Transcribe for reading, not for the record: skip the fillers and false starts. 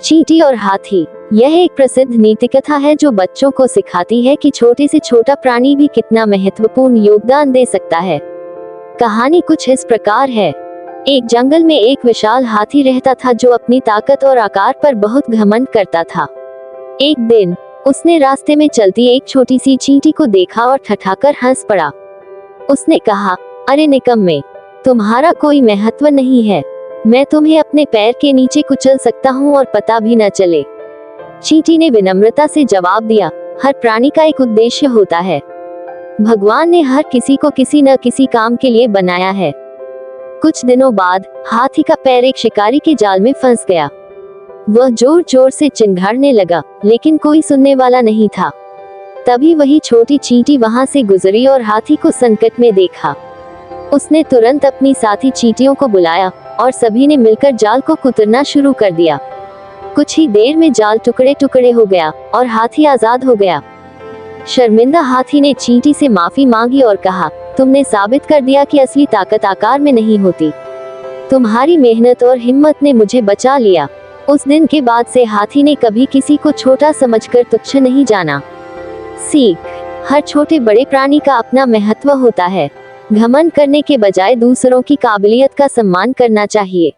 चींटी और हाथी। यह एक प्रसिद्ध नीति कथा है जो बच्चों को सिखाती है कि छोटे से छोटा प्राणी भी कितना महत्वपूर्ण योगदान दे सकता है। कहानी कुछ इस प्रकार है। एक जंगल में एक विशाल हाथी रहता था जो अपनी ताकत और आकार पर बहुत घमंड करता था। एक दिन उसने रास्ते में चलती एक छोटी सी चींटी को देखा और ठठाकर हंस पड़ा। उसने कहा, अरे निकम्मे, तुम्हारा कोई महत्व नहीं है। मैं तुम्हें अपने पैर के नीचे कुचल सकता हूँ और पता भी न चले। चींटी ने विनम्रता से जवाब दिया, हर प्राणी का एक उद्देश्य होता है। भगवान ने हर किसी को किसी न किसी काम के लिए बनाया है। कुछ दिनों बाद हाथी का पैर एक शिकारी के जाल में फंस गया। वह जोर जोर से चिंघाड़ने लगा, लेकिन कोई सुनने वाला नहीं था। तभी वही छोटी चींटी वहां से गुजरी और हाथी को संकट में देखा। उसने तुरंत अपनी साथी चींटियों को बुलाया और सभी ने मिलकर जाल को कुतरना शुरू कर दिया। कुछ ही देर में जाल टुकड़े टुकड़े हो गया और हाथी आजाद हो गया। शर्मिंदा हाथी ने चींटी से माफी मांगी और कहा, तुमने साबित कर दिया कि असली ताकत आकार में नहीं होती। तुम्हारी मेहनत और हिम्मत ने मुझे बचा लिया। उस दिन के बाद से हाथी ने कभी किसी को छोटा समझकर तुच्छ नहीं जाना। सीख, हर छोटे बड़े प्राणी का अपना महत्व होता है। घमंड करने के बजाय दूसरों की काबिलियत का सम्मान करना चाहिए।